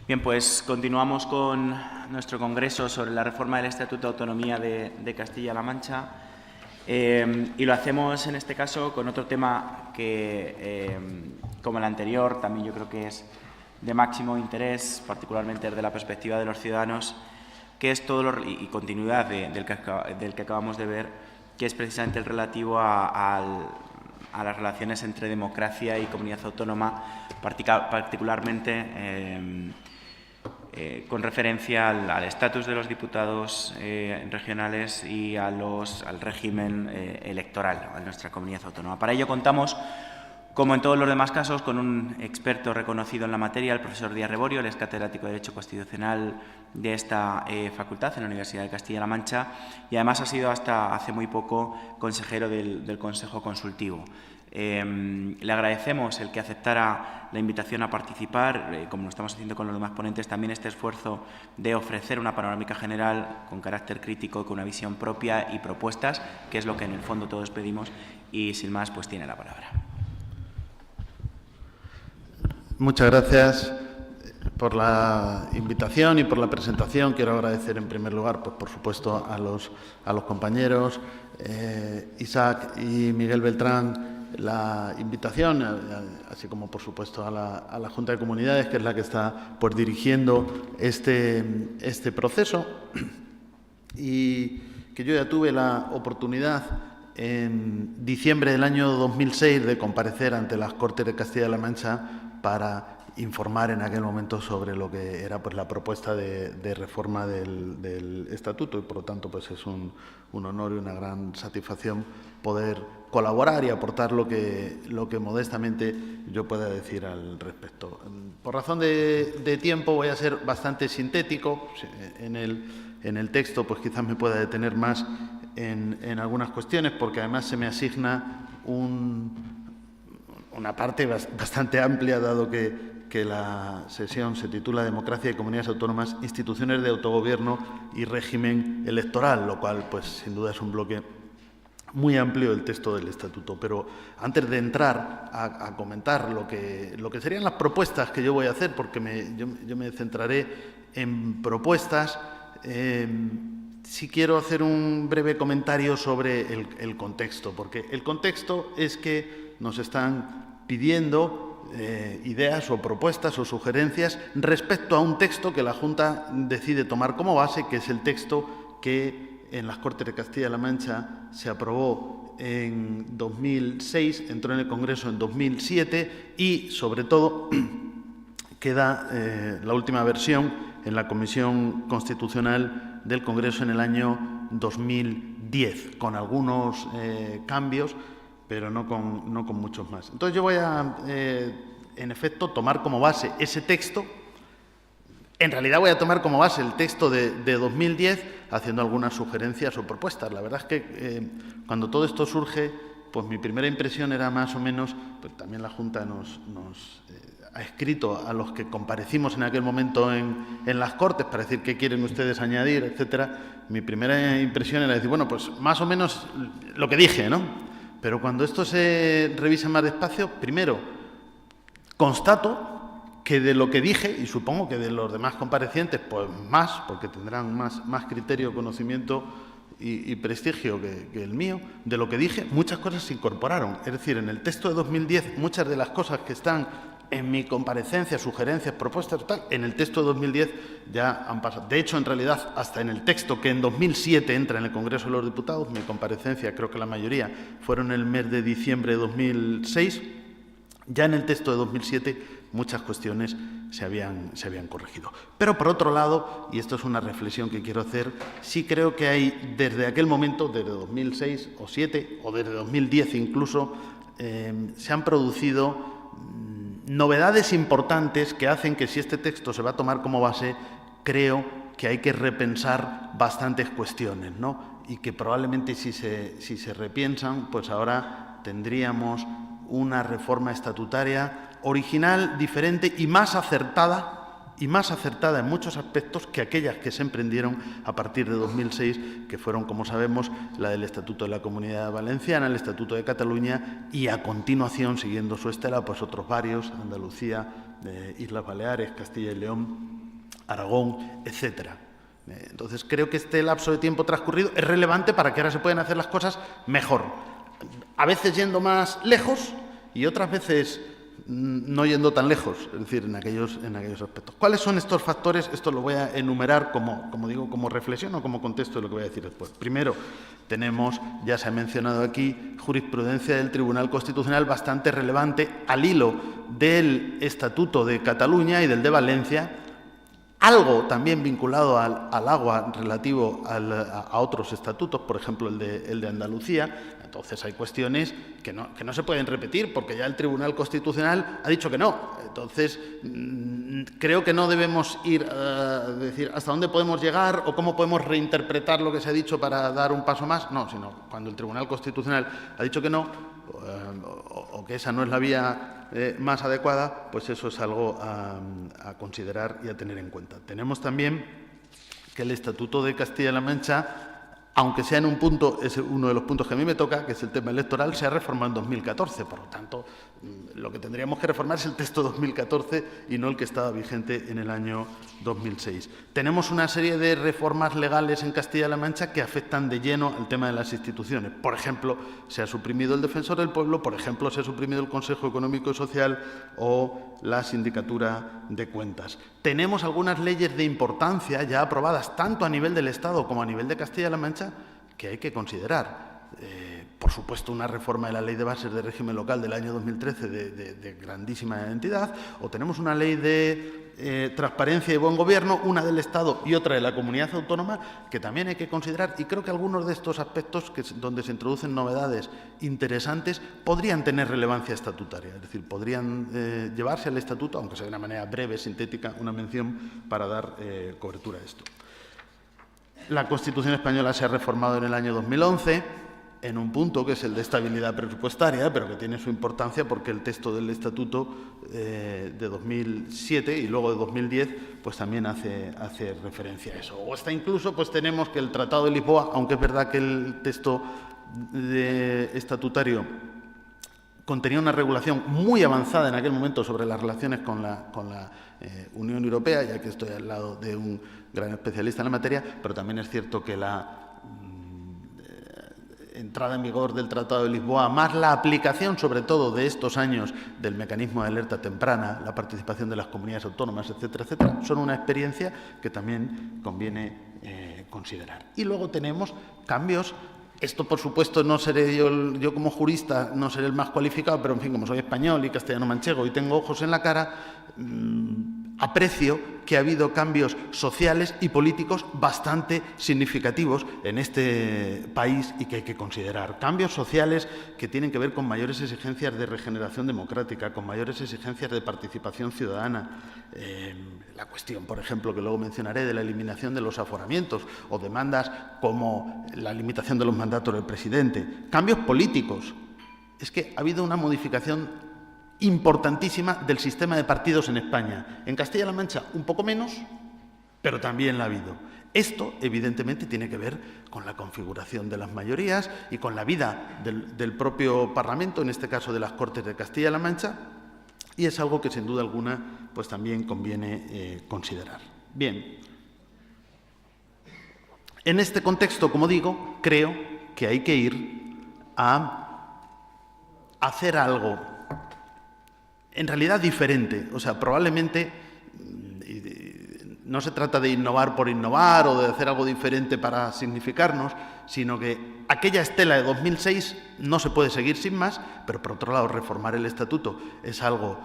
Bien, pues continuamos con nuestro congreso sobre la reforma del Estatuto de Autonomía de Castilla-La Mancha y lo hacemos en este caso con otro tema que, como el anterior, también yo creo que es de máximo interés, particularmente desde la perspectiva de los ciudadanos, que es todo y continuidad del que acabamos de ver, que es precisamente el relativo a las relaciones entre democracia y comunidad autónoma, particularmente con referencia al estatus de los diputados regionales y al régimen electoral en nuestra comunidad autónoma. Para ello contamos, como en todos los demás casos, con un experto reconocido en la materia, el profesor Díaz Reborio. Él es catedrático de Derecho Constitucional de esta facultad en la Universidad de Castilla-La Mancha y además ha sido hasta hace muy poco consejero del Consejo Consultivo. Le agradecemos el que aceptara la invitación a participar, como lo estamos haciendo con los demás ponentes, también este esfuerzo de ofrecer una panorámica general con carácter crítico, con una visión propia y propuestas, que es lo que en el fondo todos pedimos, y sin más, pues tiene la palabra. Muchas gracias por la invitación y por la presentación. Quiero agradecer en primer lugar, pues, por supuesto, a los compañeros Isaac y Miguel Beltrán la invitación, así como, por supuesto, a la Junta de Comunidades, que es la que está, pues, dirigiendo este proceso, y que yo ya tuve la oportunidad en diciembre del año 2006 de comparecer ante las Cortes de Castilla-La Mancha para informar en aquel momento sobre lo que era, pues, la propuesta de reforma del Estatuto, y por lo tanto, pues, es un honor y una gran satisfacción poder colaborar y aportar lo que modestamente yo pueda decir al respecto. Por razón de tiempo voy a ser bastante sintético. En el texto, pues, quizás me pueda detener más en algunas cuestiones, porque además se me asigna una parte bastante amplia, dado que la sesión se titula Democracia y Comunidades Autónomas, Instituciones de Autogobierno y Régimen Electoral, lo cual, pues, sin duda es un bloque muy amplio del texto del Estatuto. Pero antes de entrar a comentar lo que serían las propuestas que yo voy a hacer, porque yo me centraré en propuestas, sí quiero hacer un breve comentario sobre el contexto, porque el contexto es que nos están pidiendo ideas o propuestas o sugerencias respecto a un texto que la Junta decide tomar como base, que es el texto que en las Cortes de Castilla-La Mancha se aprobó en 2006, entró en el Congreso en 2007 y, sobre todo, queda la última versión en la Comisión Constitucional del Congreso en el año 2010, con algunos cambios, pero no con muchos más. Entonces yo voy a, en efecto, tomar como base ese texto. En realidad voy a tomar como base el texto de 2010, haciendo algunas sugerencias o propuestas. La verdad es que cuando todo esto surge, pues mi primera impresión era más o menos, pues también la Junta nos ha escrito a los que comparecimos en aquel momento en las Cortes para decir qué quieren ustedes añadir, etcétera. Mi primera impresión era decir, bueno, pues más o menos lo que dije, ¿no? Pero cuando esto se revisa más despacio, primero constato que de lo que dije, y supongo que de los demás comparecientes, pues más, porque tendrán más criterio, conocimiento y prestigio que el mío, de lo que dije, muchas cosas se incorporaron. Es decir, en el texto de 2010, muchas de las cosas que están en mi comparecencia, sugerencias, propuestas, tal, en el texto de 2010 ya han pasado. De hecho, en realidad, hasta en el texto que en 2007 entra en el Congreso de los Diputados, mi comparecencia, creo que la mayoría fueron en el mes de diciembre de 2006, ya en el texto de 2007 muchas cuestiones se habían corregido. Pero, por otro lado, y esto es una reflexión que quiero hacer, sí creo que hay, desde aquel momento, desde 2006 o 2007, o desde 2010 incluso, se han producido novedades importantes que hacen que, si este texto se va a tomar como base, creo que hay que repensar bastantes cuestiones, ¿no? Y que probablemente si se repiensan, pues ahora tendríamos una reforma estatutaria original, diferente y más acertada en muchos aspectos que aquellas que se emprendieron a partir de 2006, que fueron, como sabemos, la del Estatuto de la Comunidad Valenciana, el Estatuto de Cataluña y, a continuación, siguiendo su estela, pues otros varios, Andalucía, Islas Baleares, Castilla y León, Aragón, etcétera. Entonces, creo que este lapso de tiempo transcurrido es relevante para que ahora se puedan hacer las cosas mejor. A veces yendo más lejos y otras veces no yendo tan lejos, es decir, en aquellos aspectos. ¿Cuáles son estos factores? Esto lo voy a enumerar como digo, como reflexión o como contexto de lo que voy a decir después. Primero, tenemos, ya se ha mencionado aquí, jurisprudencia del Tribunal Constitucional bastante relevante al hilo del Estatuto de Cataluña y del de Valencia, algo también vinculado al agua relativo a otros estatutos, por ejemplo el de Andalucía. Entonces hay cuestiones que no se pueden repetir porque ya el Tribunal Constitucional ha dicho que no. Entonces creo que no debemos ir a decir hasta dónde podemos llegar o cómo podemos reinterpretar lo que se ha dicho para dar un paso más. No, sino cuando el Tribunal Constitucional ha dicho que no o que esa no es la vía más adecuada, pues eso es algo a considerar y a tener en cuenta. Tenemos también que el Estatuto de Castilla-La Mancha, aunque sea en un punto, es uno de los puntos que a mí me toca, que es el tema electoral, se ha reformado en 2014. Por lo tanto, lo que tendríamos que reformar es el texto 2014 y no el que estaba vigente en el año 2006. Tenemos una serie de reformas legales en Castilla-La Mancha que afectan de lleno al tema de las instituciones. Por ejemplo, se ha suprimido el Defensor del Pueblo, por ejemplo, se ha suprimido el Consejo Económico y Social o la Sindicatura de Cuentas. Tenemos algunas leyes de importancia ya aprobadas tanto a nivel del Estado como a nivel de Castilla-La Mancha que hay que considerar. Por supuesto, una reforma de la Ley de Bases de Régimen Local del año 2013 de grandísima entidad, o tenemos una ley de transparencia y buen gobierno, una del Estado y otra de la comunidad autónoma, que también hay que considerar, y creo que algunos de estos aspectos donde se introducen novedades interesantes podrían tener relevancia estatutaria, es decir, podrían llevarse al estatuto, aunque sea de una manera breve, sintética, una mención para dar cobertura a esto. La Constitución española se ha reformado en el año 2011, en un punto que es el de estabilidad presupuestaria, pero que tiene su importancia porque el texto del Estatuto de 2007 y luego de 2010 pues también hace referencia a eso. O hasta incluso pues tenemos que el Tratado de Lisboa, aunque es verdad que el texto estatutario contenía una regulación muy avanzada en aquel momento sobre las relaciones con la Unión Europea, ya que estoy al lado de un gran especialista en la materia, pero también es cierto que la entrada en vigor del Tratado de Lisboa, más la aplicación, sobre todo, de estos años del mecanismo de alerta temprana, la participación de las comunidades autónomas, etcétera, etcétera, son una experiencia que también conviene considerar. Y luego tenemos cambios. Esto, por supuesto, no seré yo como jurista, no seré el más cualificado, pero, en fin, como soy español y castellano-manchego y tengo ojos en la cara, aprecio que ha habido cambios sociales y políticos bastante significativos en este país y que hay que considerar. Cambios sociales que tienen que ver con mayores exigencias de regeneración democrática, con mayores exigencias de participación ciudadana. La cuestión, por ejemplo, que luego mencionaré, de la eliminación de los aforamientos o demandas como la limitación de los mandatos del presidente. Cambios políticos. Es que ha habido una modificación importantísima del sistema de partidos en España. En Castilla-La Mancha un poco menos, pero también la ha habido. Esto, evidentemente, tiene que ver con la configuración de las mayorías y con la vida del propio Parlamento, en este caso de las Cortes de Castilla-La Mancha, y es algo que, sin duda alguna, pues también conviene considerar. Bien. En este contexto, como digo, creo que hay que ir a hacer algo en realidad diferente. O sea, probablemente no se trata de innovar por innovar o de hacer algo diferente para significarnos, sino que aquella estela de 2006 no se puede seguir sin más, pero por otro lado reformar el Estatuto es algo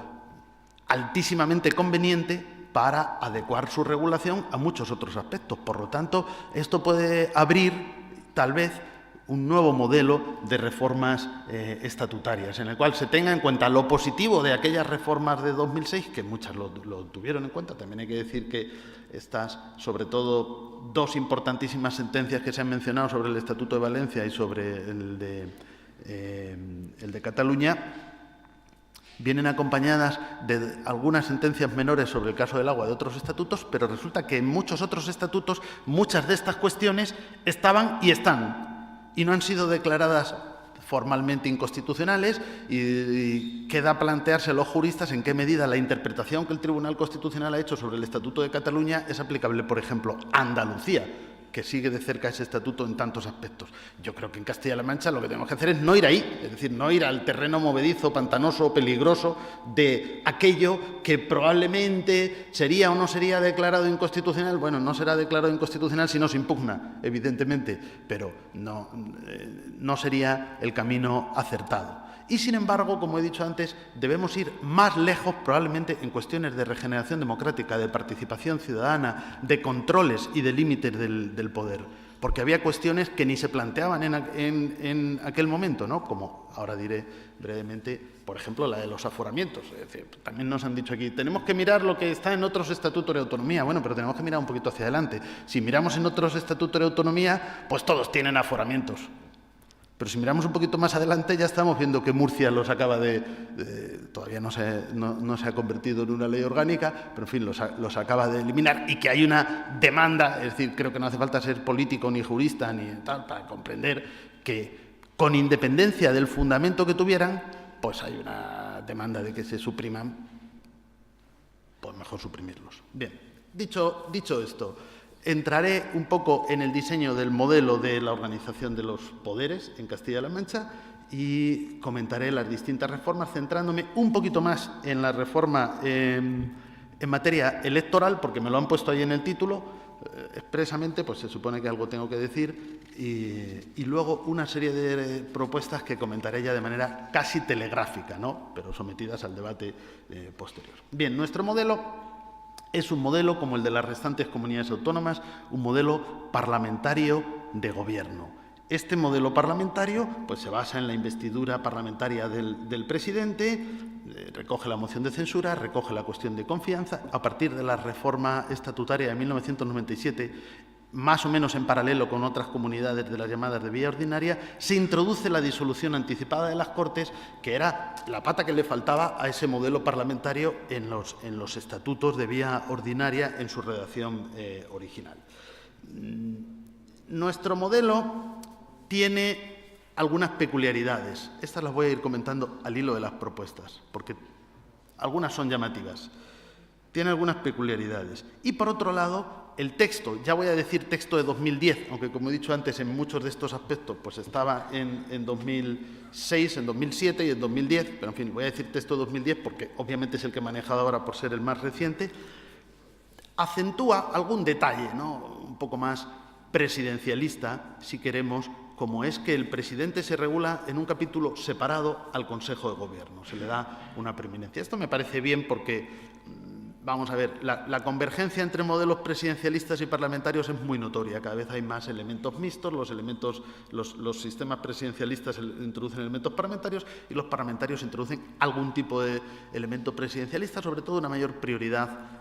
altísimamente conveniente para adecuar su regulación a muchos otros aspectos. Por lo tanto, esto puede abrir, tal vez, un nuevo modelo de reformas estatutarias, en el cual se tenga en cuenta lo positivo de aquellas reformas de 2006, que muchas lo tuvieron en cuenta. También hay que decir que estas, sobre todo, dos importantísimas sentencias que se han mencionado sobre el Estatuto de Valencia y sobre el de Cataluña, vienen acompañadas de algunas sentencias menores sobre el caso del agua de otros estatutos, pero resulta que en muchos otros estatutos muchas de estas cuestiones estaban y están, y no han sido declaradas formalmente inconstitucionales y queda plantearse a los juristas en qué medida la interpretación que el Tribunal Constitucional ha hecho sobre el Estatuto de Cataluña es aplicable, por ejemplo, a Andalucía, que sigue de cerca ese estatuto en tantos aspectos. Yo creo que en Castilla-La Mancha lo que tenemos que hacer es no ir ahí, es decir, no ir al terreno movedizo, pantanoso, peligroso de aquello que probablemente sería o no sería declarado inconstitucional. Bueno, no será declarado inconstitucional si no se impugna, evidentemente, pero no sería el camino acertado. Y, sin embargo, como he dicho antes, debemos ir más lejos probablemente en cuestiones de regeneración democrática, de participación ciudadana, de controles y de límites del poder. Porque había cuestiones que ni se planteaban en aquel momento, ¿no? Como ahora diré brevemente, por ejemplo, la de los aforamientos. Es decir, también nos han dicho aquí, tenemos que mirar lo que está en otros estatutos de autonomía. Bueno, pero tenemos que mirar un poquito hacia adelante. Si miramos en otros estatutos de autonomía, pues todos tienen aforamientos. Pero si miramos un poquito más adelante ya estamos viendo que Murcia los acaba todavía no se ha convertido en una ley orgánica, pero en fin, los acaba de eliminar y que hay una demanda, es decir, creo que no hace falta ser político ni jurista ni tal para comprender que con independencia del fundamento que tuvieran, pues hay una demanda de que se supriman, pues mejor suprimirlos. Bien, dicho esto, entraré un poco en el diseño del modelo de la organización de los poderes en Castilla-La Mancha y comentaré las distintas reformas, centrándome un poquito más en la reforma en materia electoral, porque me lo han puesto ahí en el título, expresamente, pues se supone que algo tengo que decir, y luego una serie de propuestas que comentaré ya de manera casi telegráfica, ¿no?, pero sometidas al debate posterior. Bien, nuestro modelo es un modelo, como el de las restantes comunidades autónomas, un modelo parlamentario de gobierno. Este modelo parlamentario pues, se basa en la investidura parlamentaria del presidente, recoge la moción de censura, recoge la cuestión de confianza. A partir de la reforma estatutaria de 1997, más o menos en paralelo con otras comunidades de las llamadas de vía ordinaria, se introduce la disolución anticipada de las Cortes, que era la pata que le faltaba a ese modelo parlamentario en los estatutos de vía ordinaria en su redacción original. Nuestro modelo tiene algunas peculiaridades. Estas las voy a ir comentando al hilo de las propuestas, porque algunas son llamativas. Tiene algunas peculiaridades. Y, por otro lado, el texto, ya voy a decir texto de 2010, aunque, como he dicho antes, en muchos de estos aspectos pues estaba en 2006, en 2007 y en 2010, pero, en fin, voy a decir texto de 2010 porque obviamente es el que he manejado ahora por ser el más reciente, acentúa algún detalle, ¿no?, un poco más presidencialista, si queremos, como es que el presidente se regula en un capítulo separado al Consejo de Gobierno, se le da una preeminencia. Esto me parece bien porque, vamos a ver, la convergencia entre modelos presidencialistas y parlamentarios es muy notoria. Cada vez hay más elementos mixtos, los sistemas presidencialistas introducen elementos parlamentarios y los parlamentarios introducen algún tipo de elemento presidencialista, sobre todo una mayor prioridad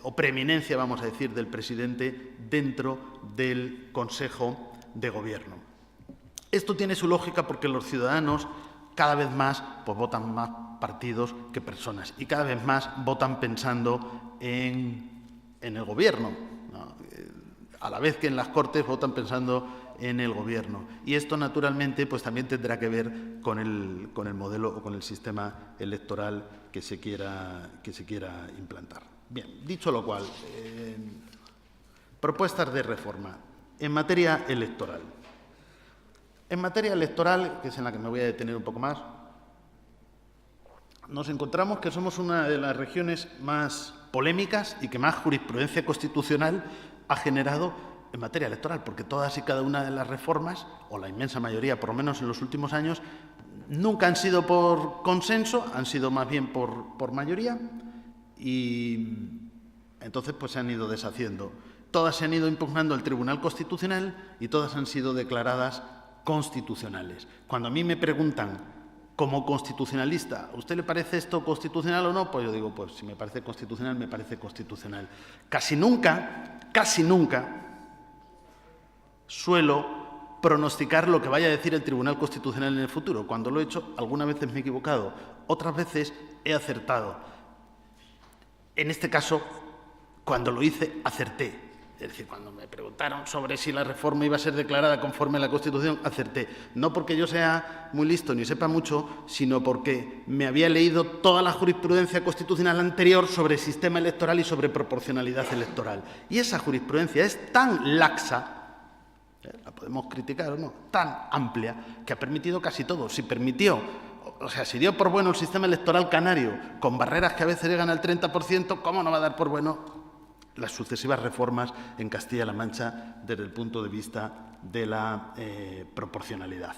o preeminencia, vamos a decir, del presidente dentro del Consejo de Gobierno. Esto tiene su lógica porque los ciudadanos cada vez más pues, votan más partidos que personas y cada vez más votan pensando en el Gobierno, ¿no?, a la vez que en las Cortes votan pensando en el Gobierno. Y esto, naturalmente, pues también tendrá que ver con el modelo o con el sistema electoral que se quiera implantar. Bien, dicho lo cual, propuestas de reforma en materia electoral. En materia electoral, que es en la que me voy a detener un poco más, nos encontramos que somos una de las regiones más polémicas y que más jurisprudencia constitucional ha generado en materia electoral, porque todas y cada una de las reformas, o la inmensa mayoría, por lo menos en los últimos años, nunca han sido por consenso, han sido más bien por mayoría, y entonces pues se han ido deshaciendo. Todas se han ido impugnando al Tribunal Constitucional y todas han sido declaradas constitucionales. Cuando a mí me preguntan, como constitucionalista, ¿a usted le parece esto constitucional o no? Pues yo digo, pues si me parece constitucional, me parece constitucional. Casi nunca suelo pronosticar lo que vaya a decir el Tribunal Constitucional en el futuro. Cuando lo he hecho, algunas veces me he equivocado, otras veces he acertado. En este caso, cuando lo hice, acerté. Es decir, cuando me preguntaron sobre si la reforma iba a ser declarada conforme a la Constitución, acerté. No porque yo sea muy listo ni sepa mucho, sino porque me había leído toda la jurisprudencia constitucional anterior sobre sistema electoral y sobre proporcionalidad electoral. Y esa jurisprudencia es tan laxa, la podemos criticar o no, tan amplia, que ha permitido casi todo. Si permitió, o sea, si dio por bueno el sistema electoral canario, con barreras que a veces llegan al 30%, ¿cómo no va a dar por bueno las sucesivas reformas en Castilla-La Mancha desde el punto de vista de la proporcionalidad?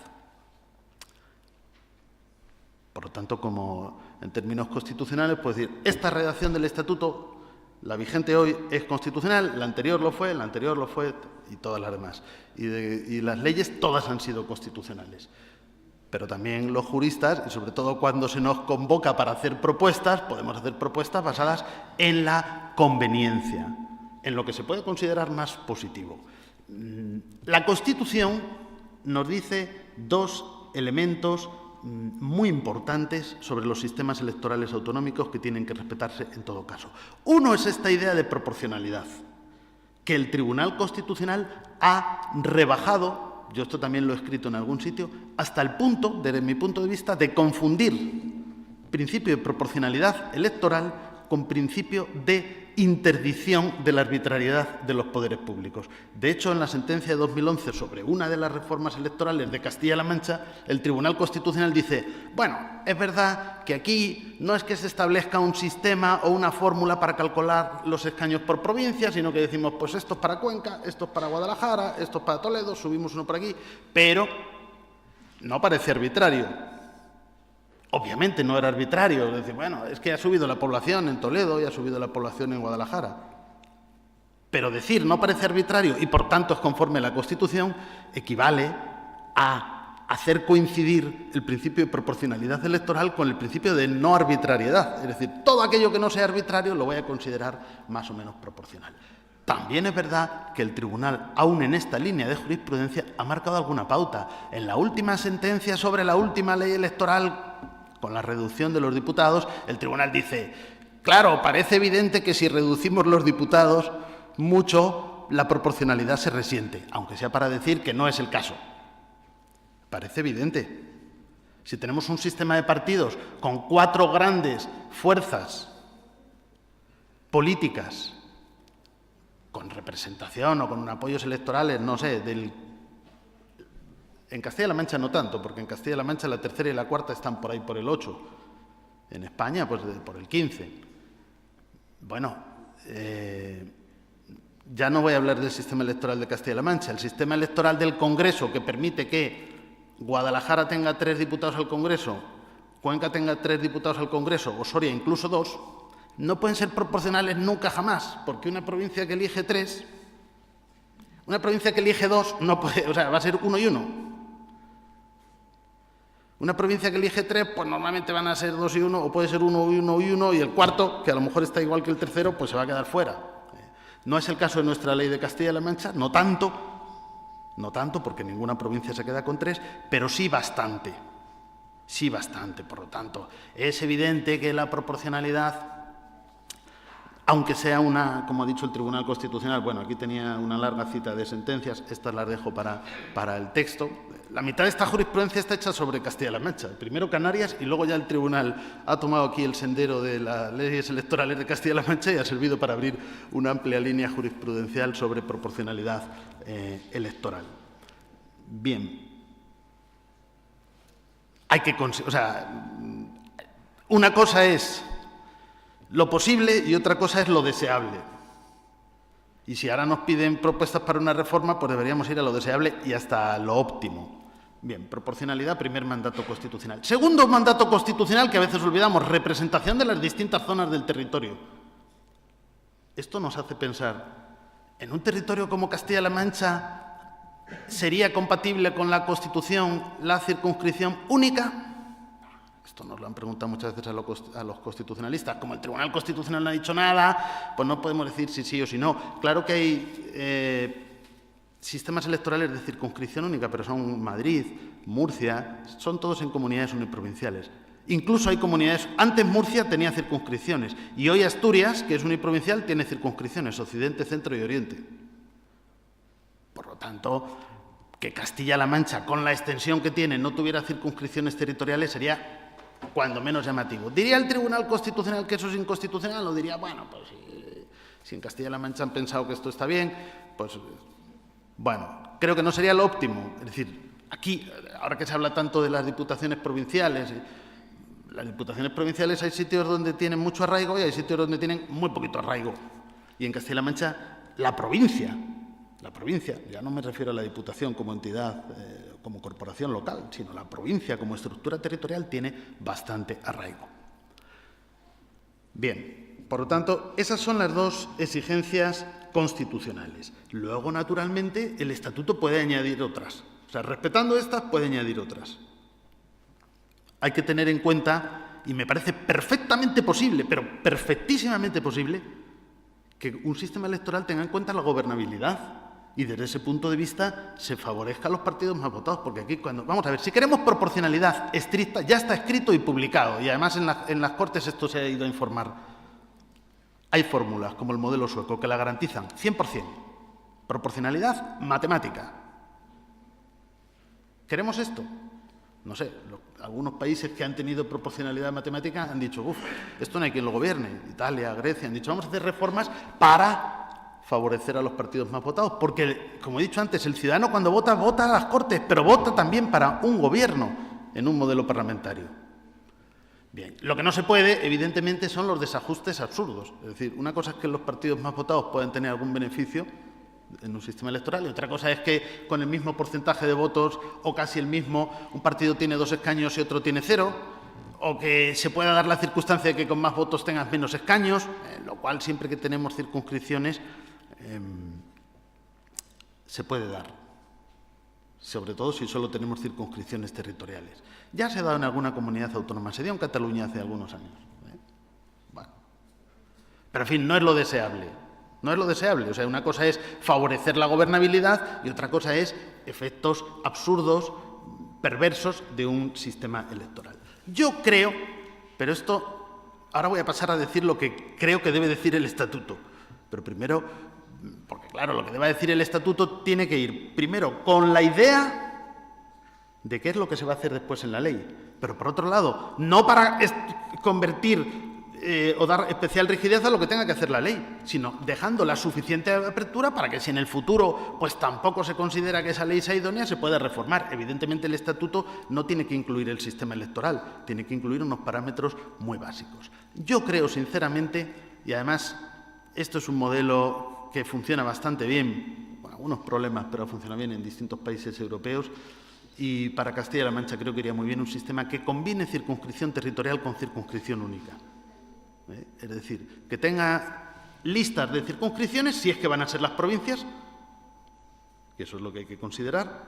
Por lo tanto, como en términos constitucionales, puedo decir, esta redacción del Estatuto, la vigente hoy, es constitucional, la anterior lo fue y todas las demás. Y las leyes todas han sido constitucionales. Pero también los juristas, y sobre todo cuando se nos convoca para hacer propuestas, podemos hacer propuestas basadas en la conveniencia, en lo que se puede considerar más positivo. La Constitución nos dice dos elementos muy importantes sobre los sistemas electorales autonómicos que tienen que respetarse en todo caso. Uno es esta idea de proporcionalidad, que el Tribunal Constitucional ha rebajado, yo esto también lo he escrito en algún sitio, hasta el punto, desde mi punto de vista, de confundir principio de proporcionalidad electoral con principio de interdicción de la arbitrariedad de los poderes públicos. De hecho, en la sentencia de 2011 sobre una de las reformas electorales de Castilla-La Mancha, el Tribunal Constitucional dice, bueno, es verdad que aquí no es que se establezca un sistema o una fórmula para calcular los escaños por provincia, sino que decimos, pues esto es para Cuenca, esto es para Guadalajara, esto es para Toledo, subimos uno por aquí, pero no parece arbitrario. Obviamente no era arbitrario, es decir, bueno, es que ha subido la población en Toledo y ha subido la población en Guadalajara. Pero decir no parece arbitrario y por tanto es conforme a la Constitución equivale a hacer coincidir el principio de proporcionalidad electoral con el principio de no arbitrariedad. Es decir, todo aquello que no sea arbitrario lo voy a considerar más o menos proporcional. También es verdad que el Tribunal, aún en esta línea de jurisprudencia, ha marcado alguna pauta. En la última sentencia sobre la última ley electoral, con la reducción de los diputados, el Tribunal dice, claro, parece evidente que si reducimos los diputados mucho, la proporcionalidad se resiente, aunque sea para decir que no es el caso. Parece evidente. Si tenemos un sistema de partidos con 4 grandes fuerzas políticas, con representación o con apoyos electorales, no sé, en Castilla-La Mancha no tanto, porque en Castilla-La Mancha la tercera y la cuarta están por ahí por el 8. En España, pues por el 15. Bueno, ya no voy a hablar del sistema electoral de Castilla-La Mancha. El sistema electoral del Congreso, que permite que Guadalajara tenga 3 diputados al Congreso, Cuenca tenga 3 diputados al Congreso, o Soria incluso 2, no pueden ser proporcionales nunca jamás, porque una provincia que elige 3, una provincia que elige 2, no puede, o sea, va a ser 1 y 1. Una provincia que elige 3, pues normalmente van a ser 2 y 1, o puede ser 1 y 1 y 1, y el cuarto, que a lo mejor está igual que el tercero, pues se va a quedar fuera. No es el caso de nuestra ley de Castilla-La Mancha, no tanto, porque ninguna provincia se queda con 3, pero sí bastante. Sí bastante, por lo tanto, es evidente que la proporcionalidad, aunque sea una, como ha dicho el Tribunal Constitucional, bueno, aquí tenía una larga cita de sentencias, estas las dejo para el texto. La mitad de esta jurisprudencia está hecha sobre Castilla-La Mancha. Primero Canarias y luego ya el Tribunal ha tomado aquí el sendero de las leyes electorales de Castilla-La Mancha y ha servido para abrir una amplia línea jurisprudencial sobre proporcionalidad electoral. Bien. Hay que, o sea, una cosa es lo posible y otra cosa es lo deseable. Y si ahora nos piden propuestas para una reforma, pues deberíamos ir a lo deseable y hasta lo óptimo. Bien, proporcionalidad, primer mandato constitucional. Segundo mandato constitucional, que a veces olvidamos, representación de las distintas zonas del territorio. Esto nos hace pensar, ¿en un territorio como Castilla-La Mancha sería compatible con la Constitución la circunscripción única? Esto nos lo han preguntado muchas veces a los constitucionalistas. Como el Tribunal Constitucional no ha dicho nada, pues no podemos decir si sí o si no. Claro que hay sistemas electorales de circunscripción única, pero son Madrid, Murcia, son todos en comunidades uniprovinciales. Incluso hay comunidades, antes Murcia tenía circunscripciones y hoy Asturias, que es uniprovincial, tiene circunscripciones, Occidente, Centro y Oriente. tanto, que Castilla-La Mancha, con la extensión que tiene, no tuviera circunscripciones territoriales sería cuando menos llamativo. ¿Diría el Tribunal Constitucional que eso es inconstitucional? ¿O diría, bueno, pues si en Castilla-La Mancha han pensado que esto está bien, pues bueno, creo que no sería lo óptimo. Es decir, aquí, ahora que se habla tanto de las diputaciones provinciales, las diputaciones provinciales hay sitios donde tienen mucho arraigo y hay sitios donde tienen muy poquito arraigo. Y en Castilla-La Mancha, la provincia, ya no me refiero a la Diputación como entidad, como corporación local, sino la provincia como estructura territorial tiene bastante arraigo. Bien, por lo tanto, esas son las dos exigencias constitucionales. Luego, naturalmente, el Estatuto puede añadir otras. O sea, respetando estas, puede añadir otras. Hay que tener en cuenta, y me parece perfectamente posible, pero perfectísimamente posible, que un sistema electoral tenga en cuenta la gobernabilidad y desde ese punto de vista se favorezca a los partidos más votados, porque aquí vamos a ver, si queremos proporcionalidad estricta, ya está escrito y publicado, y además en las Cortes esto se ha ido a informar. Hay fórmulas, como el modelo sueco, que la garantizan 100%. Proporcionalidad matemática. ¿Queremos esto? No sé, algunos países que han tenido proporcionalidad matemática han dicho, esto no hay quien lo gobierne. Italia, Grecia, han dicho, vamos a hacer reformas para favorecer a los partidos más votados. Porque, como he dicho antes, el ciudadano cuando vota, vota a las Cortes, pero vota también para un gobierno en un modelo parlamentario. Bien, lo que no se puede, evidentemente, son los desajustes absurdos. Es decir, una cosa es que los partidos más votados puedan tener algún beneficio en un sistema electoral y otra cosa es que con el mismo porcentaje de votos o casi el mismo, un partido tiene 2 escaños y otro tiene 0, o que se pueda dar la circunstancia de que con más votos tengas menos escaños, lo cual siempre que tenemos circunscripciones se puede dar, sobre todo si solo tenemos circunscripciones territoriales. Ya se ha dado en alguna comunidad autónoma, se dio en Cataluña hace algunos años. Bueno. Pero, en fin, no es lo deseable. No es lo deseable. O sea, una cosa es favorecer la gobernabilidad y otra cosa es efectos absurdos, perversos de un sistema electoral. Yo creo, pero esto, ahora voy a pasar a decir lo que creo que debe decir el Estatuto. Pero primero, porque claro, lo que deba decir el Estatuto tiene que ir primero con la idea de qué es lo que se va a hacer después en la ley. Pero por otro lado, no para convertir o dar especial rigidez a lo que tenga que hacer la ley, sino dejando la suficiente apertura para que si en el futuro pues tampoco se considera que esa ley sea idónea, se pueda reformar. Evidentemente el Estatuto no tiene que incluir el sistema electoral, tiene que incluir unos parámetros muy básicos. Yo creo sinceramente, y además esto es un modelo que funciona bastante bien, con algunos problemas, pero funciona bien en distintos países europeos, y para Castilla-La Mancha creo que iría muy bien un sistema que combine circunscripción territorial con circunscripción única. Es decir, que tenga listas de circunscripciones, si es que van a ser las provincias, que eso es lo que hay que considerar,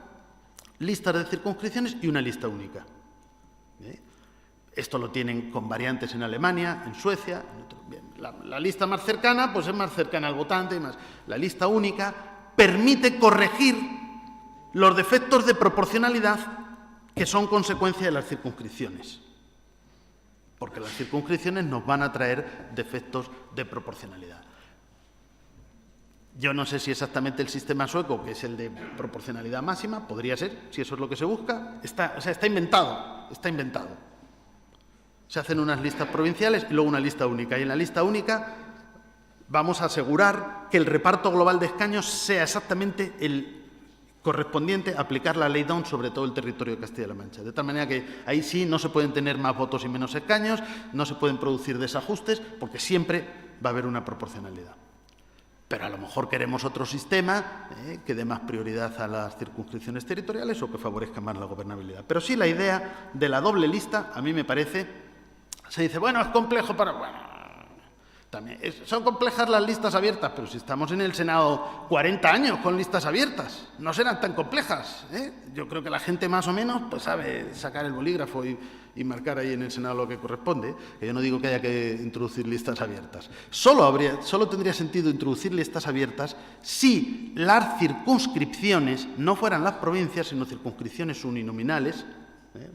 listas de circunscripciones y una lista única. Esto lo tienen con variantes en Alemania, en Suecia. Bien, la lista más cercana, pues es más cercana al votante. Y más. La lista única permite corregir los defectos de proporcionalidad que son consecuencia de las circunscripciones. Porque las circunscripciones nos van a traer defectos de proporcionalidad. Yo no sé si exactamente el sistema sueco, que es el de proporcionalidad máxima, podría ser, si eso es lo que se busca. Está inventado, está inventado. Se hacen unas listas provinciales y luego una lista única. Y en la lista única vamos a asegurar que el reparto global de escaños sea exactamente el correspondiente a aplicar la ley Down sobre todo el territorio de Castilla-La Mancha. De tal manera que ahí sí no se pueden tener más votos y menos escaños, no se pueden producir desajustes, porque siempre va a haber una proporcionalidad. Pero a lo mejor queremos otro sistema que dé más prioridad a las circunscripciones territoriales o que favorezca más la gobernabilidad. Pero sí, la idea de la doble lista, a mí me parece, se dice, bueno, es complejo para... Bueno, también son complejas las listas abiertas, pero si estamos en el Senado 40 años con listas abiertas, no serán tan complejas. Yo creo que la gente más o menos pues sabe sacar el bolígrafo y marcar ahí en el Senado lo que corresponde. Que yo no digo que haya que introducir listas abiertas. Solo tendría sentido introducir listas abiertas si las circunscripciones no fueran las provincias, sino circunscripciones uninominales,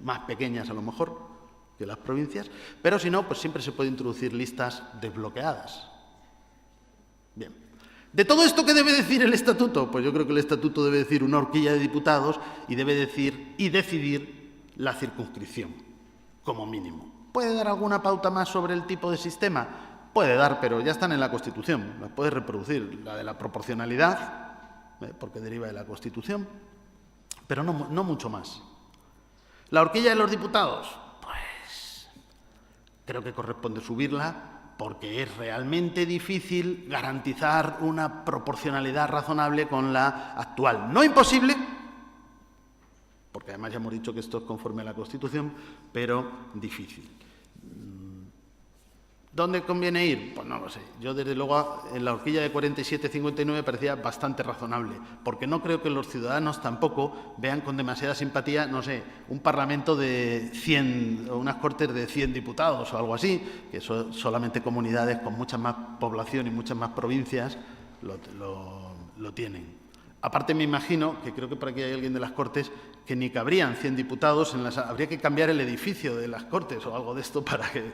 más pequeñas a lo mejor que las provincias, pero si no, pues siempre se puede introducir listas desbloqueadas. Bien, ¿De todo esto qué debe decir el estatuto? Pues yo creo que el estatuto debe decir una horquilla de diputados y debe decir y decidir la circunscripción, como mínimo. ¿Puede dar alguna pauta más sobre el tipo de sistema? Puede dar, pero ya están en la Constitución, las puede reproducir. La de la proporcionalidad, porque deriva de la Constitución, pero no mucho más. ¿La horquilla de los diputados? Pues creo que corresponde subirla porque es realmente difícil garantizar una proporcionalidad razonable con la actual. No imposible, porque además ya hemos dicho que esto es conforme a la Constitución, pero difícil. ¿Dónde conviene ir? Pues no lo sé. Yo, desde luego, en la horquilla de 47-59 me parecía bastante razonable, porque no creo que los ciudadanos tampoco vean con demasiada simpatía, no sé, un parlamento de 100, o unas cortes de 100 diputados o algo así, que son solamente comunidades con mucha más población y muchas más provincias lo tienen. Aparte, me imagino, que creo que por aquí hay alguien de las Cortes, que ni cabrían 100 diputados, habría que cambiar el edificio de las Cortes o algo de esto para que...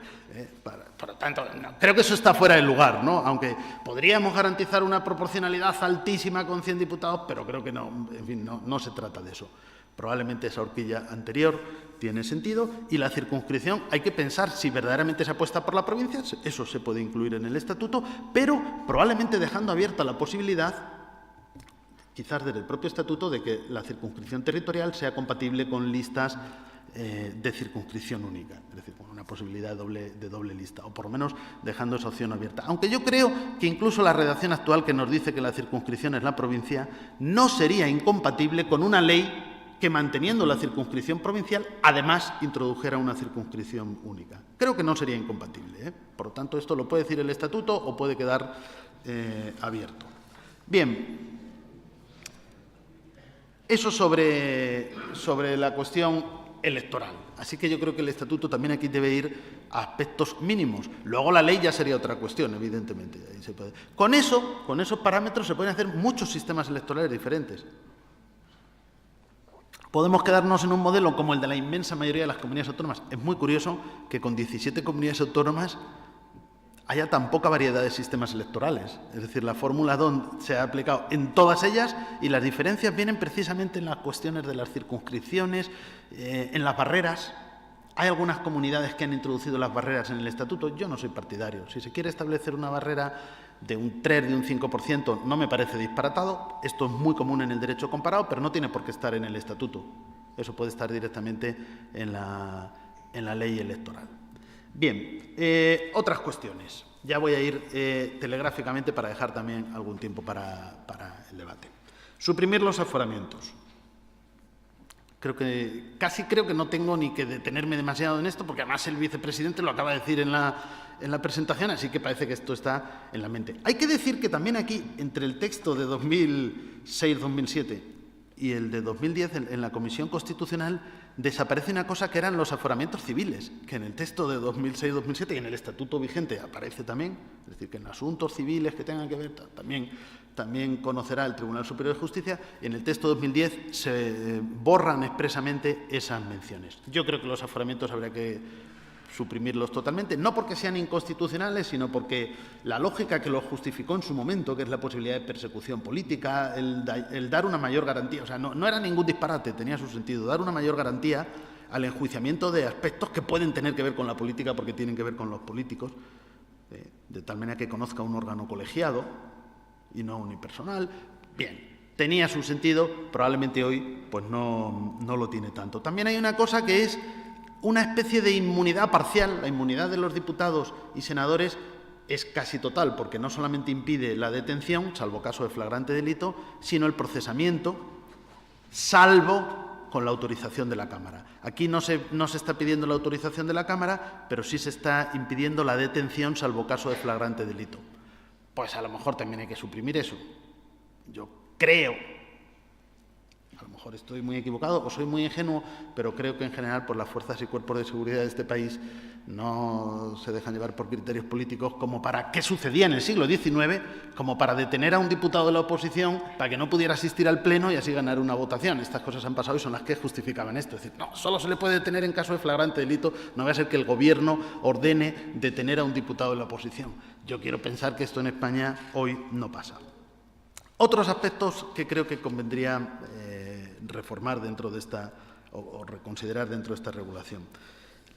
por lo tanto, no, creo que eso está fuera de lugar, ¿no? Aunque podríamos garantizar una proporcionalidad altísima con 100 diputados, pero creo que no, en fin, no se trata de eso. Probablemente esa horquilla anterior tiene sentido y la circunscripción hay que pensar si verdaderamente se apuesta por la provincia, eso se puede incluir en el estatuto, pero probablemente dejando abierta la posibilidad, quizás desde el propio estatuto, de que la circunscripción territorial sea compatible con listas de circunscripción única, es decir, con una posibilidad de doble lista, o por lo menos dejando esa opción abierta. Aunque yo creo que incluso la redacción actual, que nos dice que la circunscripción es la provincia, no sería incompatible con una ley que, manteniendo la circunscripción provincial, además introdujera una circunscripción única. Creo que no sería incompatible, ¿eh? Por lo tanto, esto lo puede decir el estatuto o puede quedar abierto. Bien. Eso sobre la cuestión electoral. Así que yo creo que el estatuto también aquí debe ir a aspectos mínimos. Luego la ley ya sería otra cuestión, evidentemente. Ahí se puede. Con esos parámetros se pueden hacer muchos sistemas electorales diferentes. Podemos quedarnos en un modelo como el de la inmensa mayoría de las comunidades autónomas. Es muy curioso que con 17 comunidades autónomas haya tan poca variedad de sistemas electorales. Es decir, la fórmula DON se ha aplicado en todas ellas y las diferencias vienen precisamente en las cuestiones de las circunscripciones, en las barreras. Hay algunas comunidades que han introducido las barreras en el estatuto. Yo no soy partidario. Si se quiere establecer una barrera de un 3, de un 5%, no me parece disparatado. Esto es muy común en el derecho comparado, pero no tiene por qué estar en el estatuto. Eso puede estar directamente en la ley electoral. Bien, otras cuestiones. Ya voy a ir telegráficamente para dejar también algún tiempo para el debate. Suprimir los aforamientos. Casi creo que no tengo ni que detenerme demasiado en esto, porque además el vicepresidente lo acaba de decir en la presentación, así que parece que esto está en la mente. Hay que decir que también aquí, entre el texto de 2006-2007 y el de 2010, en la Comisión Constitucional, desaparece una cosa que eran los aforamientos civiles, que en el texto de 2006-2007 y en el estatuto vigente aparece también, es decir, que en asuntos civiles que tengan que ver también conocerá el Tribunal Superior de Justicia, y en el texto de 2010 se borran expresamente esas menciones. Yo creo que los aforamientos habría que suprimirlos totalmente, no porque sean inconstitucionales, sino porque la lógica que los justificó en su momento, que es la posibilidad de persecución política, el dar una mayor garantía, o sea, no era ningún disparate, tenía su sentido, dar una mayor garantía al enjuiciamiento de aspectos que pueden tener que ver con la política porque tienen que ver con los políticos, de tal manera que conozca un órgano colegiado y no unipersonal. Bien, tenía su sentido, probablemente hoy pues no lo tiene tanto. También hay una cosa que es una especie de inmunidad parcial. La inmunidad de los diputados y senadores es casi total, porque no solamente impide la detención, salvo caso de flagrante delito, sino el procesamiento, salvo con la autorización de la Cámara. Aquí no se está pidiendo la autorización de la Cámara, pero sí se está impidiendo la detención, salvo caso de flagrante delito. Pues a lo mejor también hay que suprimir eso. Yo creo, a lo mejor estoy muy equivocado o soy muy ingenuo, pero creo que en general por las fuerzas y cuerpos de seguridad de este país no se dejan llevar por criterios políticos como para qué sucedía en el siglo XIX, como para detener a un diputado de la oposición para que no pudiera asistir al pleno y así ganar una votación. Estas cosas han pasado y son las que justificaban esto. Es decir, no, solo se le puede detener en caso de flagrante delito, no va a ser que el Gobierno ordene detener a un diputado de la oposición. Yo quiero pensar que esto en España hoy no pasa. Otros aspectos que creo que convendría reformar dentro de esta, o reconsiderar dentro de esta regulación.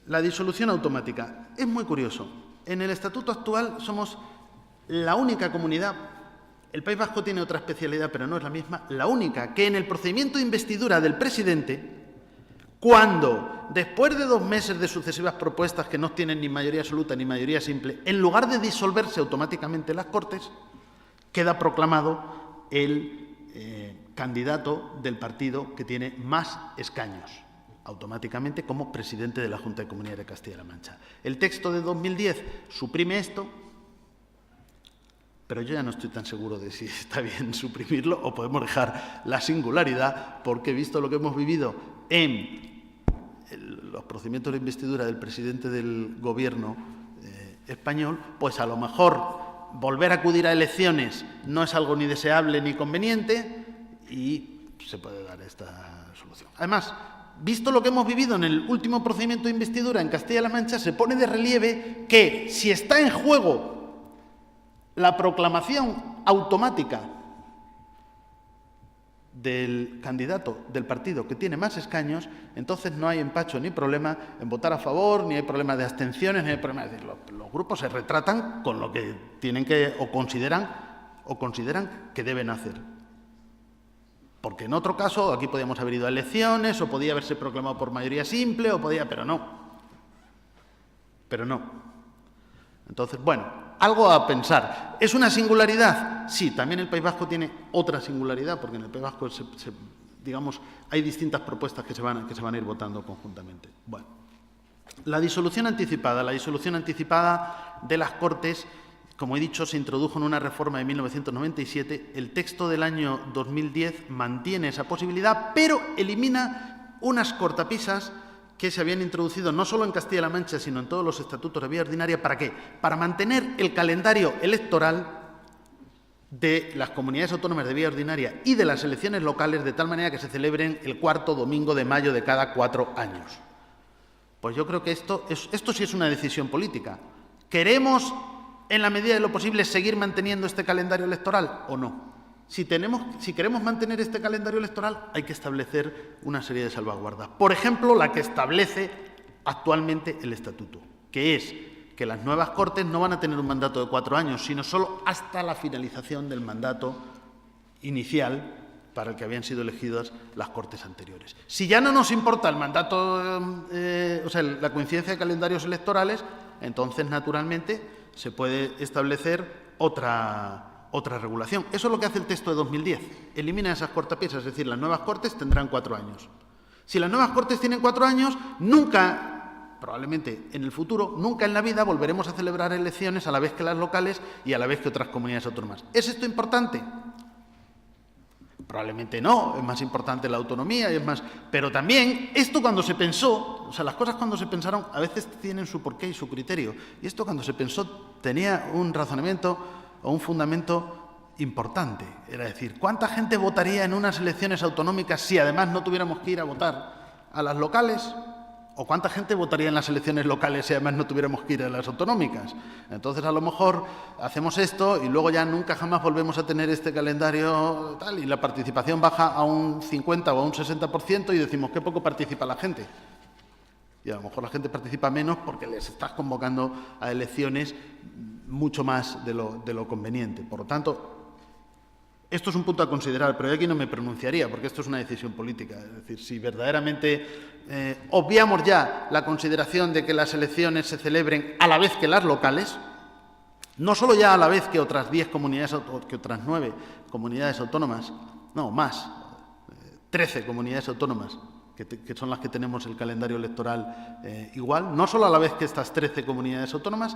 La disolución automática. Es muy curioso. En el estatuto actual somos la única comunidad, el País Vasco tiene otra especialidad, pero no es la misma, la única que en el procedimiento de investidura del presidente, cuando, después de 2 meses de sucesivas propuestas que no tienen ni mayoría absoluta ni mayoría simple, en lugar de disolverse automáticamente las Cortes, queda proclamado el candidato del partido que tiene más escaños, automáticamente como presidente de la Junta de Comunidades de Castilla-La Mancha. El texto de 2010 suprime esto, pero yo ya no estoy tan seguro de si está bien suprimirlo o podemos dejar la singularidad, porque visto lo que hemos vivido en los procedimientos de investidura del presidente del Gobierno español, pues a lo mejor volver a acudir a elecciones no es algo ni deseable ni conveniente y se puede dar esta solución. Además, visto lo que hemos vivido en el último procedimiento de investidura en Castilla-La Mancha, se pone de relieve que si está en juego la proclamación automática del candidato del partido que tiene más escaños, entonces no hay empacho ni problema en votar a favor, ni hay problema de abstenciones, ni hay problema. Es decir, los grupos se retratan con lo que tienen que o consideran que deben hacer. Porque en otro caso, aquí podíamos haber ido a elecciones, o podía haberse proclamado por mayoría simple, pero no. Pero no. Entonces, bueno, algo a pensar. ¿Es una singularidad? Sí, también el País Vasco tiene otra singularidad, porque en el País Vasco, digamos, hay distintas propuestas que se van a ir votando conjuntamente. Bueno, la disolución anticipada. La disolución anticipada de las Cortes, como he dicho, se introdujo en una reforma de 1997. El texto del año 2010 mantiene esa posibilidad, pero elimina unas cortapisas que se habían introducido no solo en Castilla-La Mancha, sino en todos los estatutos de vía ordinaria. ¿Para qué? Para mantener el calendario electoral de las comunidades autónomas de vía ordinaria y de las elecciones locales de tal manera que se celebren el 4º domingo de mayo de cada 4 años. Pues yo creo que esto sí es una decisión política. ¿Queremos, en la medida de lo posible, seguir manteniendo este calendario electoral o no? Si queremos mantener este calendario electoral, hay que establecer una serie de salvaguardas. Por ejemplo, la que establece actualmente el Estatuto, que es que las nuevas Cortes no van a tener un mandato de 4 años, sino solo hasta la finalización del mandato inicial para el que habían sido elegidas las Cortes anteriores. Si ya no nos importa el mandato, la coincidencia de calendarios electorales, entonces, naturalmente, se puede establecer otra regulación. Eso es lo que hace el texto de 2010. Elimina esas cortapisas, es decir, las nuevas Cortes tendrán 4 años. Si las nuevas Cortes tienen 4 años, nunca, probablemente en el futuro, nunca en la vida volveremos a celebrar elecciones a la vez que las locales y a la vez que otras comunidades autónomas. ¿Es esto importante? Probablemente no, es más importante la autonomía, pero también esto cuando se pensó, las cosas cuando se pensaron a veces tienen su porqué y su criterio, y esto cuando se pensó tenía un razonamiento o un fundamento importante. Era decir, ¿cuánta gente votaría en unas elecciones autonómicas si además no tuviéramos que ir a votar a las locales? ¿O cuánta gente votaría en las elecciones locales si además no tuviéramos que ir a las autonómicas? Entonces, a lo mejor hacemos esto y luego ya nunca jamás volvemos a tener este calendario tal, y la participación baja a un 50 o a un 60% y decimos, qué poco participa la gente. Y a lo mejor la gente participa menos porque les estás convocando a elecciones mucho más de lo conveniente. Por lo tanto, esto es un punto a considerar, pero yo aquí no me pronunciaría porque esto es una decisión política. Es decir, si verdaderamente obviamos ya la consideración de que las elecciones se celebren a la vez que las locales, no solo ya a la vez que otras 10 comunidades, que otras 9 comunidades autónomas, no, más, 13 comunidades autónomas, que son las que tenemos el calendario electoral igual, no solo a la vez que estas 13 comunidades autónomas,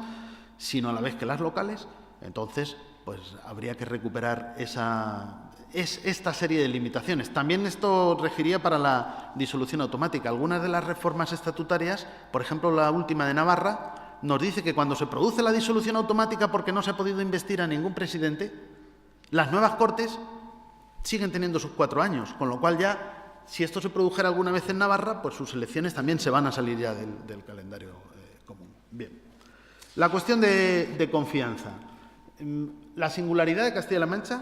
sino a la vez que las locales, entonces pues habría que recuperar esta serie de limitaciones. También esto regiría para la disolución automática. Algunas de las reformas estatutarias, por ejemplo la última de Navarra, nos dice que cuando se produce la disolución automática porque no se ha podido investir a ningún presidente, las nuevas Cortes siguen teniendo sus 4 años, con lo cual ya, si esto se produjera alguna vez en Navarra, pues sus elecciones también se van a salir ya del calendario común. Bien. La cuestión de confianza. La singularidad de Castilla-La Mancha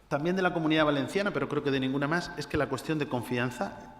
también de la Comunidad Valenciana, pero creo que de ninguna más, es que la cuestión de confianza,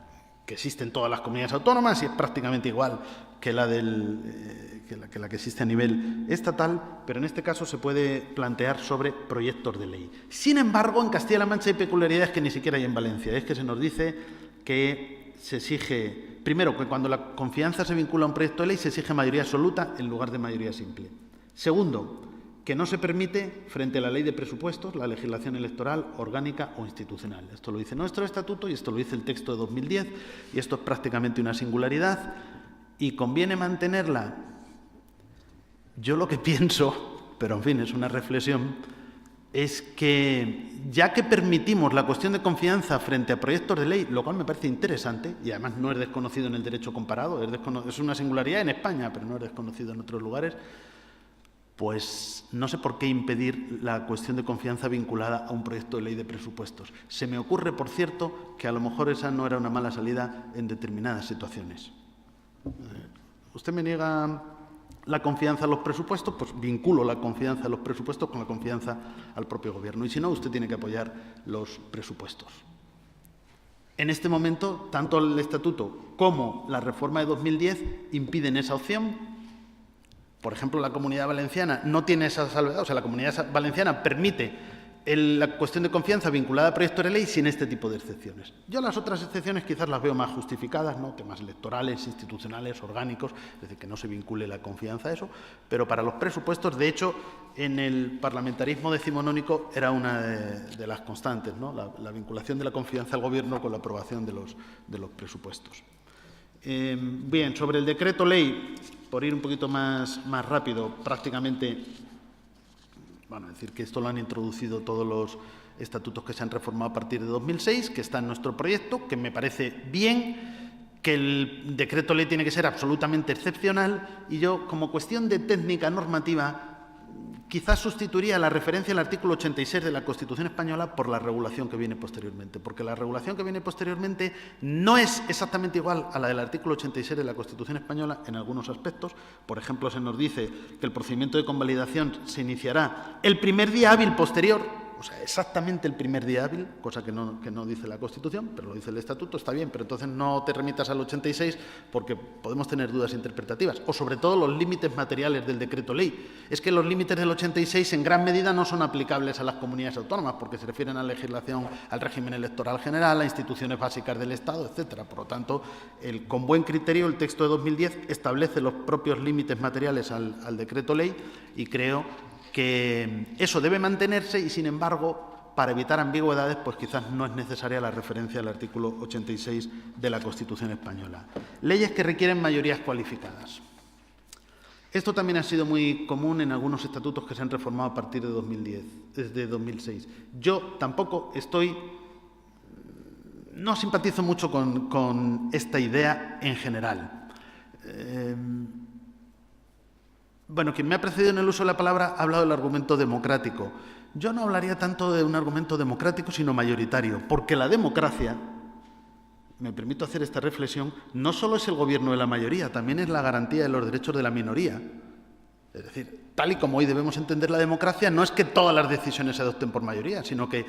que existe en todas las comunidades autónomas y es prácticamente igual que la que existe a nivel estatal, pero en este caso se puede plantear sobre proyectos de ley. Sin embargo, en Castilla-La Mancha hay peculiaridades que ni siquiera hay en Valencia. Es que se nos dice que se exige, primero, que cuando la confianza se vincula a un proyecto de ley se exige mayoría absoluta en lugar de mayoría simple. Segundo, que no se permite, frente a la ley de presupuestos, la legislación electoral, orgánica o institucional. Esto lo dice nuestro estatuto y esto lo dice el texto de 2010, y esto es prácticamente una singularidad y conviene mantenerla. Yo lo que pienso, pero en fin, es una reflexión, es que ya que permitimos la cuestión de confianza frente a proyectos de ley, lo cual me parece interesante, y además no es desconocido en el derecho comparado, es una singularidad en España, pero no es desconocido en otros lugares, pues no sé por qué impedir la cuestión de confianza vinculada a un proyecto de ley de presupuestos. Se me ocurre, por cierto, que a lo mejor esa no era una mala salida en determinadas situaciones. Usted me niega la confianza a los presupuestos, pues vinculo la confianza a los presupuestos con la confianza al propio Gobierno. Y si no, usted tiene que apoyar los presupuestos. En este momento, tanto el Estatuto como la reforma de 2010 impiden esa opción. Por ejemplo, la Comunidad Valenciana no tiene esa salvedad, o sea, la Comunidad Valenciana permite la cuestión de confianza vinculada a proyectos de ley sin este tipo de excepciones. Yo las otras excepciones quizás las veo más justificadas, ¿no? Temas electorales, institucionales, orgánicos, es decir, que no se vincule la confianza a eso, pero para los presupuestos, de hecho, en el parlamentarismo decimonónico era una de las constantes, ¿no? La vinculación de la confianza al Gobierno con la aprobación de los presupuestos. Bien, sobre el decreto ley, por ir un poquito más rápido, prácticamente, bueno, decir que esto lo han introducido todos los estatutos que se han reformado a partir de 2006, que está en nuestro proyecto, que me parece bien, que el decreto ley tiene que ser absolutamente excepcional, y yo, como cuestión de técnica normativa, quizás sustituiría la referencia al artículo 86 de la Constitución española por la regulación que viene posteriormente, porque la regulación que viene posteriormente no es exactamente igual a la del artículo 86 de la Constitución española en algunos aspectos. Por ejemplo, se nos dice que el procedimiento de convalidación se iniciará el primer día hábil posterior, o sea, exactamente el primer día hábil, cosa que no dice la Constitución, pero lo dice el Estatuto, está bien, pero entonces no te remitas al 86 porque podemos tener dudas interpretativas. O sobre todo los límites materiales del decreto ley. Es que los límites del 86 en gran medida no son aplicables a las comunidades autónomas porque se refieren a la legislación, al régimen electoral general, a instituciones básicas del Estado, etcétera. Por lo tanto, con buen criterio, el texto de 2010 establece los propios límites materiales al decreto ley y creo que eso debe mantenerse y, sin embargo, para evitar ambigüedades, pues quizás no es necesaria la referencia al artículo 86 de la Constitución española. Leyes que requieren mayorías cualificadas. Esto también ha sido muy común en algunos estatutos que se han reformado a partir de 2010, desde 2006. Yo tampoco no simpatizo mucho con esta idea en general. Bueno, quien me ha precedido en el uso de la palabra ha hablado del argumento democrático. Yo no hablaría tanto de un argumento democrático, sino mayoritario, porque la democracia, me permito hacer esta reflexión, no solo es el gobierno de la mayoría, también es la garantía de los derechos de la minoría. Es decir, tal y como hoy debemos entender la democracia, no es que todas las decisiones se adopten por mayoría, sino que,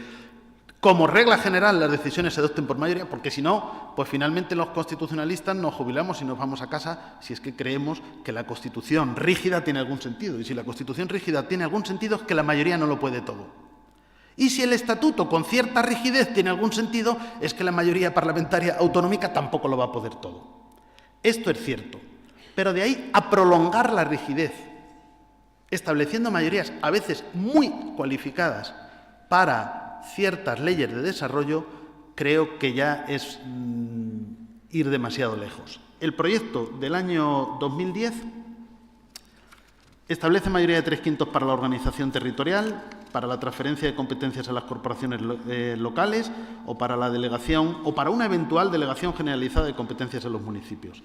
como regla general, las decisiones se adopten por mayoría, porque si no, pues finalmente los constitucionalistas nos jubilamos y nos vamos a casa si es que creemos que la Constitución rígida tiene algún sentido. Y si la Constitución rígida tiene algún sentido, es que la mayoría no lo puede todo. Y si el Estatuto con cierta rigidez tiene algún sentido, es que la mayoría parlamentaria autonómica tampoco lo va a poder todo. Esto es cierto. Pero de ahí a prolongar la rigidez, estableciendo mayorías a veces muy cualificadas para ciertas leyes de desarrollo, creo que ya es ir demasiado lejos. El proyecto del año 2010 establece mayoría de 3/5 para la organización territorial, para la transferencia de competencias a las corporaciones locales o para la delegación o para una eventual delegación generalizada de competencias a los municipios.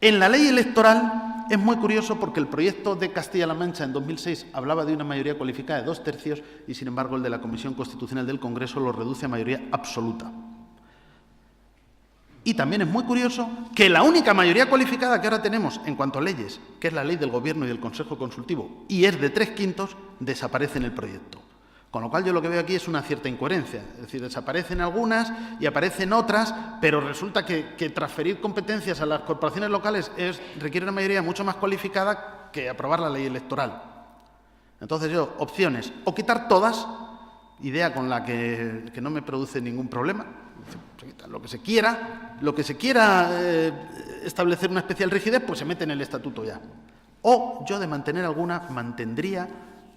En la ley electoral es muy curioso porque el proyecto de Castilla-La Mancha en 2006 hablaba de una mayoría cualificada de 2/3 y, sin embargo, el de la Comisión Constitucional del Congreso lo reduce a mayoría absoluta. Y también es muy curioso que la única mayoría cualificada que ahora tenemos en cuanto a leyes, que es la ley del Gobierno y del Consejo Consultivo, y es de 3/5, desaparece en el proyecto. Con lo cual yo lo que veo aquí es una cierta incoherencia. Es decir, desaparecen algunas y aparecen otras, pero resulta que transferir competencias a las corporaciones locales requiere una mayoría mucho más cualificada que aprobar la ley electoral. Entonces yo, opciones, o quitar todas, idea con la que no me produce ningún problema, lo que se quiera establecer una especial rigidez, pues se mete en el estatuto ya. O yo, de mantener alguna, mantendría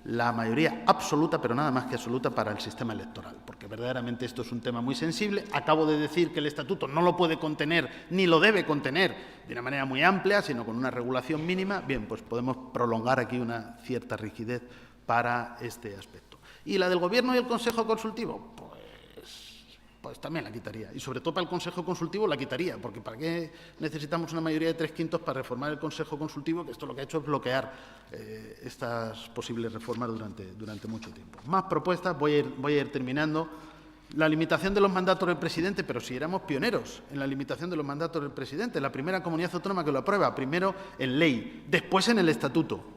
la mayoría absoluta, pero nada más que absoluta, para el sistema electoral, porque verdaderamente esto es un tema muy sensible. Acabo de decir que el estatuto no lo puede contener, ni lo debe contener de una manera muy amplia, sino con una regulación mínima. Bien, pues podemos prolongar aquí una cierta rigidez para este aspecto. ¿Y la del Gobierno y el Consejo Consultivo? Pues también la quitaría. Y sobre todo para el Consejo Consultivo la quitaría, porque ¿para qué necesitamos una mayoría de 3/5 para reformar el Consejo Consultivo? Que esto lo que ha hecho es bloquear estas posibles reformas durante mucho tiempo. Más propuestas, voy a ir terminando. La limitación de los mandatos del presidente, pero si éramos pioneros en la limitación de los mandatos del presidente, la primera comunidad autónoma que lo aprueba, primero en ley, después en el estatuto.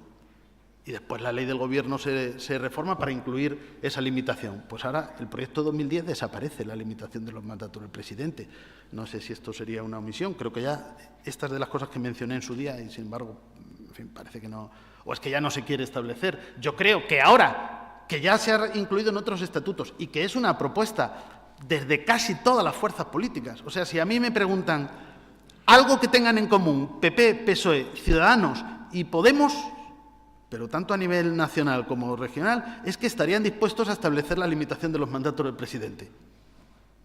Y después la ley del Gobierno se reforma para incluir esa limitación. Pues ahora el proyecto 2010 desaparece la limitación de los mandatos del presidente. No sé si esto sería una omisión. Creo que ya estas de las cosas que mencioné en su día y, sin embargo, en fin, parece que no. O es que ya no se quiere establecer. Yo creo que ahora, que ya se ha incluido en otros estatutos y que es una propuesta desde casi todas las fuerzas políticas. O sea, si a mí me preguntan algo que tengan en común PP, PSOE, Ciudadanos y Podemos, pero tanto a nivel nacional como regional, es que estarían dispuestos a establecer la limitación de los mandatos del presidente.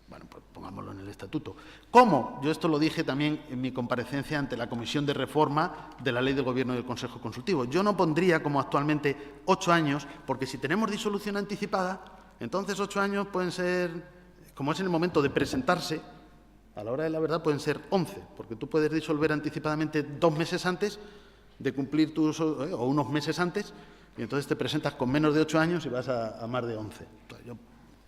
Bueno, pues pongámoslo en el estatuto. ¿Cómo? Yo esto lo dije también en mi comparecencia ante la Comisión de Reforma de la Ley del Gobierno y del Consejo Consultivo. Yo no pondría, como actualmente, 8 años, porque si tenemos disolución anticipada, entonces 8 años pueden ser, como es en el momento de presentarse, a la hora de la verdad pueden ser 11, porque tú puedes disolver anticipadamente 2 meses antes de cumplir o unos meses antes, y entonces te presentas con menos de 8 años y vas a más de 11. Entonces, yo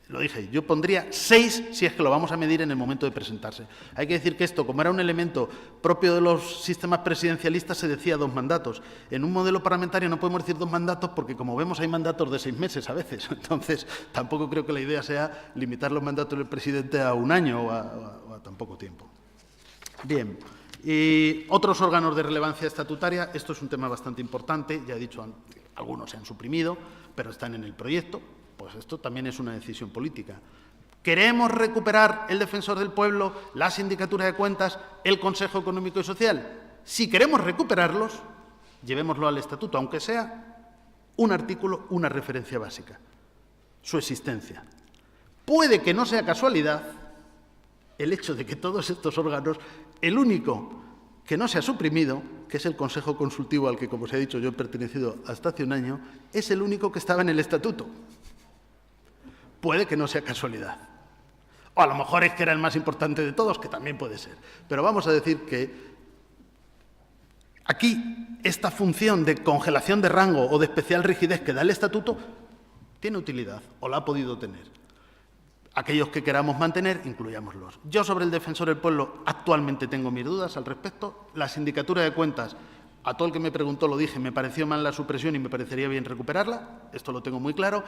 lo dije, yo pondría 6 si es que lo vamos a medir en el momento de presentarse. Hay que decir que esto, como era un elemento propio de los sistemas presidencialistas, se decía 2 mandatos. En un modelo parlamentario no podemos decir 2 mandatos porque, como vemos, hay mandatos de 6 meses a veces. Entonces, tampoco creo que la idea sea limitar los mandatos del presidente a 1 año o a tan poco tiempo. Bien. Y otros órganos de relevancia estatutaria, esto es un tema bastante importante, ya he dicho, algunos se han suprimido, pero están en el proyecto, pues esto también es una decisión política. ¿Queremos recuperar el Defensor del Pueblo, la Sindicatura de Cuentas, el Consejo Económico y Social? Si queremos recuperarlos, llevémoslo al estatuto, aunque sea un artículo, una referencia básica, su existencia. Puede que no sea casualidad el hecho de que todos estos órganos, el único que no se ha suprimido, que es el Consejo Consultivo al que, como se ha dicho, yo he pertenecido hasta hace 1 año, es el único que estaba en el estatuto. Puede que no sea casualidad. O a lo mejor es que era el más importante de todos, que también puede ser. Pero vamos a decir que aquí esta función de congelación de rango o de especial rigidez que da el estatuto tiene utilidad, o la ha podido tener. Aquellos que queramos mantener, incluyámoslos. Yo, sobre el Defensor del Pueblo, actualmente tengo mis dudas al respecto. La Sindicatura de Cuentas, a todo el que me preguntó lo dije, me pareció mal la supresión y me parecería bien recuperarla. Esto lo tengo muy claro.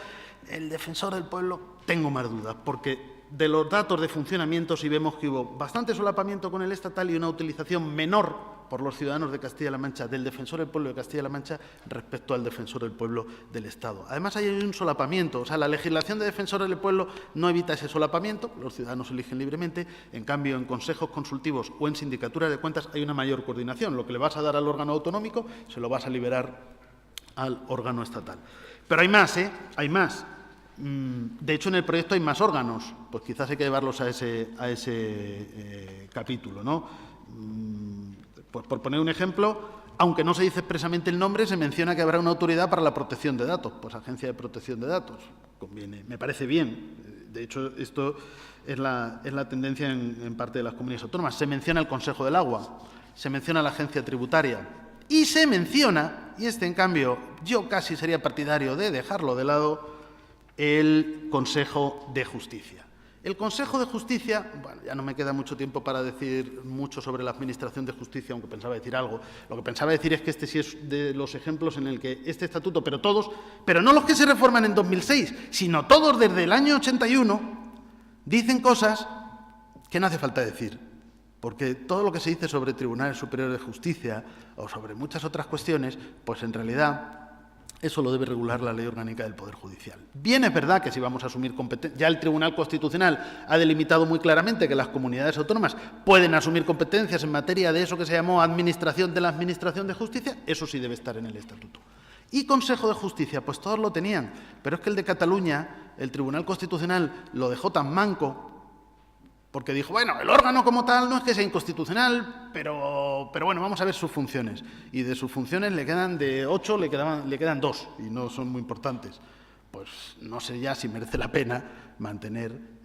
El Defensor del Pueblo, tengo más dudas, porque de los datos de funcionamiento sí vemos que hubo bastante solapamiento con el estatal y una utilización menor por los ciudadanos de Castilla-La Mancha del Defensor del Pueblo de Castilla-La Mancha respecto al Defensor del Pueblo del Estado. Además, hay un solapamiento. O sea, la legislación de Defensores del Pueblo no evita ese solapamiento, los ciudadanos eligen libremente. En cambio, en consejos consultivos o en sindicaturas de cuentas hay una mayor coordinación. Lo que le vas a dar al órgano autonómico se lo vas a liberar al órgano estatal. Pero hay más, ¿eh? Hay más. De hecho, en el proyecto hay más órganos. Pues quizás hay que llevarlos a ese capítulo, ¿no? Pues por poner un ejemplo, aunque no se dice expresamente el nombre, se menciona que habrá una autoridad para la protección de datos, pues Agencia de Protección de Datos. Conviene, me parece bien. De hecho, esto es la tendencia en parte de las comunidades autónomas. Se menciona el Consejo del Agua, se menciona la Agencia Tributaria y se menciona, y en cambio, yo casi sería partidario de dejarlo de lado, el Consejo de Justicia. El Consejo de Justicia, bueno, ya no me queda mucho tiempo para decir mucho sobre la Administración de Justicia, aunque pensaba decir algo. Lo que pensaba decir es que este sí es de los ejemplos en el que este estatuto, pero todos, pero no los que se reforman en 2006, sino todos desde el año 81, dicen cosas que no hace falta decir. Porque todo lo que se dice sobre tribunales superiores de justicia o sobre muchas otras cuestiones, pues en realidad eso lo debe regular la Ley Orgánica del Poder Judicial. Bien es verdad que si vamos a asumir competencias, ya el Tribunal Constitucional ha delimitado muy claramente que las comunidades autónomas pueden asumir competencias en materia de eso que se llamó administración de la Administración de Justicia, eso sí debe estar en el Estatuto. Y Consejo de Justicia, pues todos lo tenían, pero es que el de Cataluña, el Tribunal Constitucional lo dejó tan manco, porque dijo, bueno, el órgano como tal no es que sea inconstitucional, pero bueno, vamos a ver sus funciones. Y de sus funciones le quedan de 8, le quedan 2, y no son muy importantes. Pues no sé ya si merece la pena mantener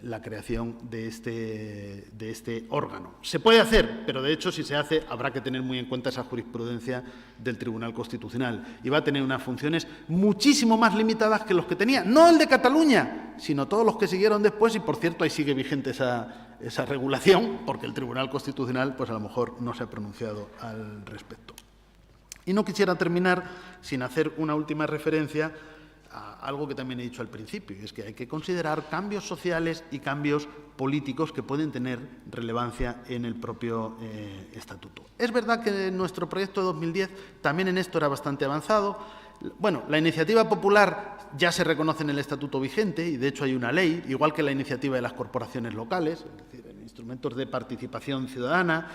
la creación de este órgano. Se puede hacer, pero de hecho, si se hace, habrá que tener muy en cuenta esa jurisprudencia del Tribunal Constitucional. Y va a tener unas funciones muchísimo más limitadas que los que tenía, no el de Cataluña, sino todos los que siguieron después, y por cierto, ahí sigue vigente esa regulación, porque el Tribunal Constitucional, pues a lo mejor no se ha pronunciado al respecto. Y no quisiera terminar sin hacer una última referencia a algo que también he dicho al principio, y es que hay que considerar cambios sociales y cambios políticos que pueden tener relevancia en el propio estatuto. Es verdad que nuestro proyecto de 2010 también en esto era bastante avanzado. Bueno, la iniciativa popular ya se reconoce en el estatuto vigente y de hecho hay una ley, igual que la iniciativa de las corporaciones locales, es decir, en instrumentos de participación ciudadana.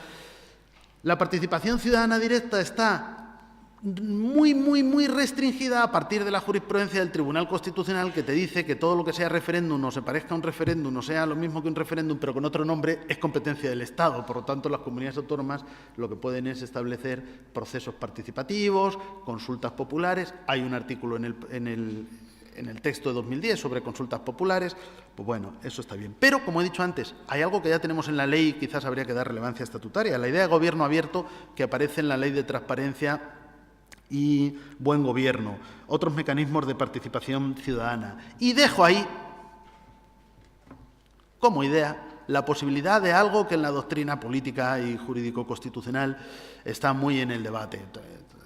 La participación ciudadana directa está muy restringida a partir de la jurisprudencia del Tribunal Constitucional, que te dice que todo lo que sea referéndum o se parezca a un referéndum o sea lo mismo que un referéndum pero con otro nombre es competencia del Estado. Por lo tanto, las comunidades autónomas lo que pueden es establecer procesos participativos, consultas populares. Hay un artículo en el texto de 2010 sobre consultas populares. Pues bueno, eso está bien. Pero, como he dicho antes, hay algo que ya tenemos en la ley y quizás habría que dar relevancia estatutaria. La idea de gobierno abierto que aparece en la Ley de Transparencia y Buen Gobierno, otros mecanismos de participación ciudadana. Y dejo ahí, como idea, la posibilidad de algo que en la doctrina política y jurídico-constitucional está muy en el debate,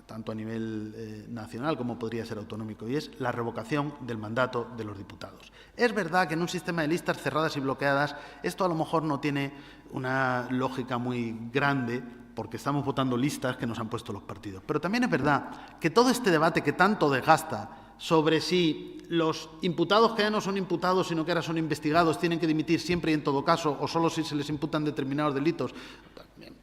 tanto a nivel nacional como podría ser autonómico, y es la revocación del mandato de los diputados. Es verdad que en un sistema de listas cerradas y bloqueadas esto a lo mejor no tiene una lógica muy grande, porque estamos votando listas que nos han puesto los partidos. Pero también es verdad que todo este debate que tanto desgasta sobre si los imputados que ya no son imputados, sino que ahora son investigados, tienen que dimitir siempre y en todo caso, o solo si se les imputan determinados delitos, también.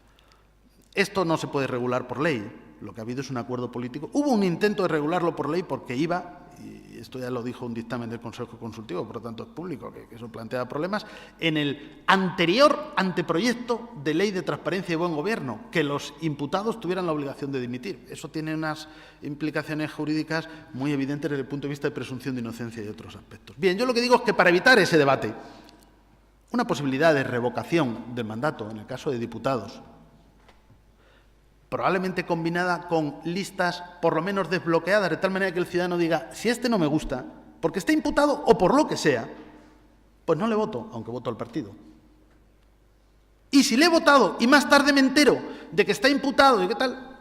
Esto no se puede regular por ley. Lo que ha habido es un acuerdo político. Hubo un intento de regularlo por ley porque iba, y esto ya lo dijo un dictamen del Consejo Consultivo, por lo tanto es público, que eso planteaba problemas, en el anterior anteproyecto de Ley de Transparencia y Buen Gobierno, que los imputados tuvieran la obligación de dimitir. Eso tiene unas implicaciones jurídicas muy evidentes desde el punto de vista de presunción de inocencia y otros aspectos. Bien, yo lo que digo es que para evitar ese debate, una posibilidad de revocación del mandato en el caso de diputados, probablemente combinada con listas por lo menos desbloqueadas, de tal manera que el ciudadano diga, si este no me gusta, porque está imputado o por lo que sea, pues no le voto, aunque voto al partido. Y si le he votado y más tarde me entero de que está imputado y qué tal,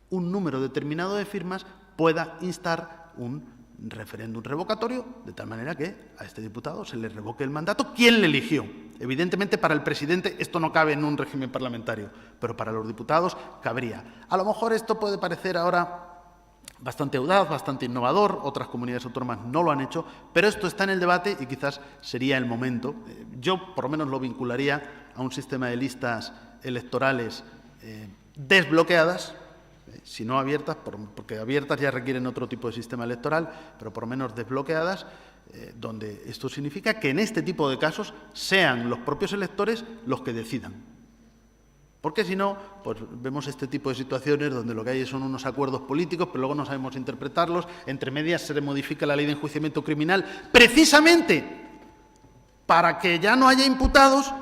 un número determinado de firmas pueda instar un referéndum revocatorio, de tal manera que a este diputado se le revoque el mandato. ¿Quién le eligió? Evidentemente, para el presidente esto no cabe en un régimen parlamentario, pero para los diputados cabría. A lo mejor esto puede parecer ahora bastante audaz, bastante innovador, otras comunidades autónomas no lo han hecho, pero esto está en el debate y quizás sería el momento. Yo, por lo menos, lo vincularía a un sistema de listas electorales desbloqueadas, si no abiertas, porque abiertas ya requieren otro tipo de sistema electoral, pero por lo menos desbloqueadas, donde esto significa que en este tipo de casos sean los propios electores los que decidan. Porque si no, pues vemos este tipo de situaciones donde lo que hay son unos acuerdos políticos, pero luego no sabemos interpretarlos, entre medias se modifica la ley de enjuiciamiento criminal, precisamente para que ya no haya imputados,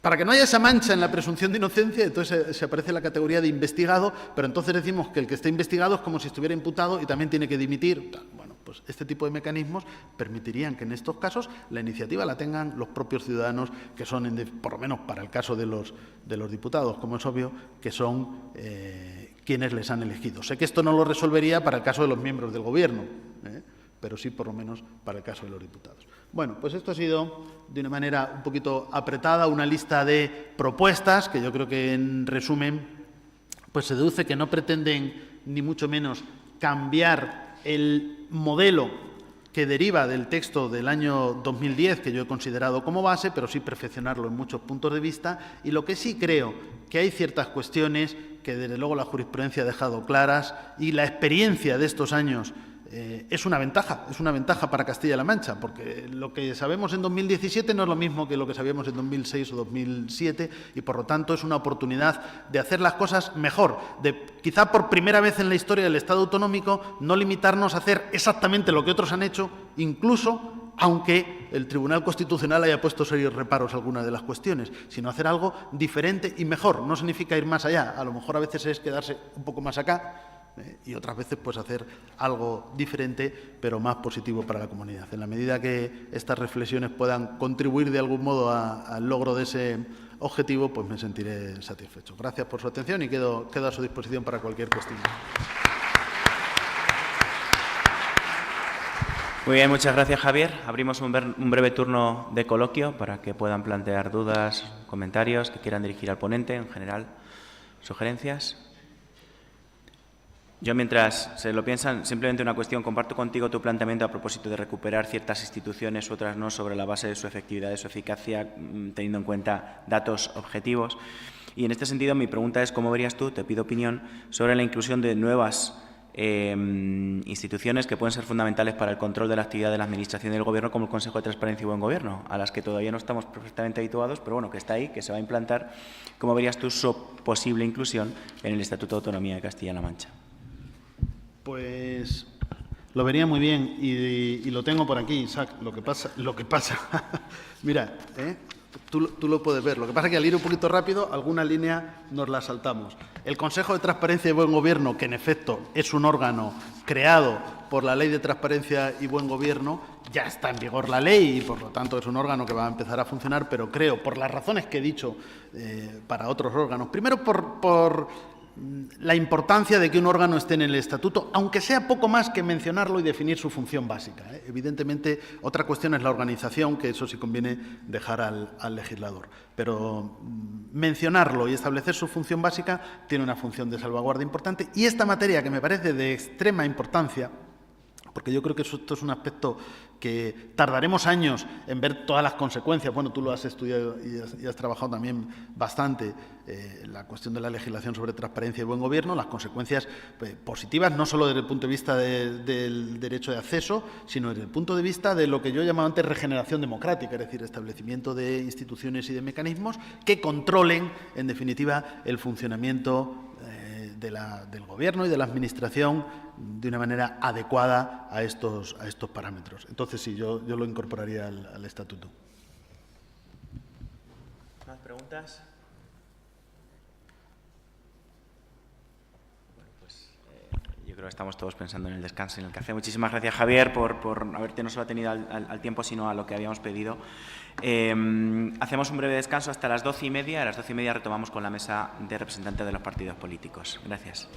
para que no haya esa mancha en la presunción de inocencia. Entonces se aparece la categoría de investigado, pero entonces decimos que el que está investigado es como si estuviera imputado y también tiene que dimitir. Bueno, pues este tipo de mecanismos permitirían que en estos casos la iniciativa la tengan los propios ciudadanos, que son, por lo menos para el caso de los diputados, como es obvio, que son quienes les han elegido. Sé que esto no lo resolvería para el caso de los miembros del Gobierno, pero sí por lo menos para el caso de los diputados. Bueno, pues esto ha sido, de una manera un poquito apretada, una lista de propuestas que yo creo que, en resumen, pues se deduce que no pretenden ni mucho menos cambiar el modelo que deriva del texto del año 2010, que yo he considerado como base, pero sí perfeccionarlo en muchos puntos de vista. Y lo que sí creo que hay ciertas cuestiones que, desde luego, la jurisprudencia ha dejado claras, y la experiencia de estos años es una ventaja para Castilla-La Mancha, porque lo que sabemos en 2017 no es lo mismo que lo que sabíamos en 2006 o 2007, y por lo tanto es una oportunidad de hacer las cosas mejor, de quizá por primera vez en la historia del Estado autonómico no limitarnos a hacer exactamente lo que otros han hecho, incluso aunque el Tribunal Constitucional haya puesto serios reparos a algunas de las cuestiones, sino hacer algo diferente y mejor. No significa ir más allá, a lo mejor a veces es quedarse un poco más acá, y otras veces pues hacer algo diferente, pero más positivo para la comunidad. En la medida que estas reflexiones puedan contribuir de algún modo al logro de ese objetivo, pues me sentiré satisfecho. Gracias por su atención y quedo a su disposición para cualquier cuestión. Muy bien, muchas gracias, Javier. Abrimos un breve turno de coloquio para que puedan plantear dudas, comentarios que quieran dirigir al ponente, en general, sugerencias. Yo, mientras se lo piensan, simplemente una cuestión. Comparto contigo tu planteamiento a propósito de recuperar ciertas instituciones u otras no sobre la base de su efectividad, de su eficacia, teniendo en cuenta datos objetivos. Y en este sentido, mi pregunta es, ¿cómo verías tú, te pido opinión, sobre la inclusión de nuevas instituciones que pueden ser fundamentales para el control de la actividad de la Administración y del Gobierno, como el Consejo de Transparencia y Buen Gobierno, a las que todavía no estamos perfectamente habituados, pero bueno, que está ahí, que se va a implantar? ¿Cómo verías tú su posible inclusión en el Estatuto de Autonomía de Castilla-La Mancha? Pues lo vería muy bien y lo tengo por aquí, Isaac. Lo que pasa, mira, tú lo puedes ver. Lo que pasa es que, al ir un poquito rápido, alguna línea nos la saltamos. El Consejo de Transparencia y Buen Gobierno, que en efecto es un órgano creado por la Ley de Transparencia y Buen Gobierno, ya está en vigor la ley y, por lo tanto, es un órgano que va a empezar a funcionar, pero creo, por las razones que he dicho, para otros órganos. Primero, por la importancia de que un órgano esté en el estatuto, aunque sea poco más que mencionarlo y definir su función básica. Evidentemente, otra cuestión es la organización, que eso sí conviene dejar al legislador. Pero mencionarlo y establecer su función básica tiene una función de salvaguardia importante. Y esta materia, que me parece de extrema importancia, porque yo creo que esto es un aspecto que tardaremos años en ver todas las consecuencias. Bueno, tú lo has estudiado y has trabajado también bastante, la cuestión de la legislación sobre transparencia y buen gobierno, las consecuencias positivas, no solo desde el punto de vista del derecho de acceso, sino desde el punto de vista de lo que yo llamaba antes regeneración democrática, es decir, establecimiento de instituciones y de mecanismos que controlen, en definitiva, el funcionamiento del Gobierno y de la Administración de una manera adecuada a estos parámetros. Entonces, sí, yo lo incorporaría al Estatuto. ¿Más preguntas? Bueno, pues yo creo que estamos todos pensando en el descanso y en el café. Muchísimas gracias, Javier, por haberte no solo atenido al tiempo, sino a lo que habíamos pedido. Hacemos un breve descanso hasta las 12:30. A las 12:30 retomamos con la mesa de representantes de los partidos políticos. Gracias.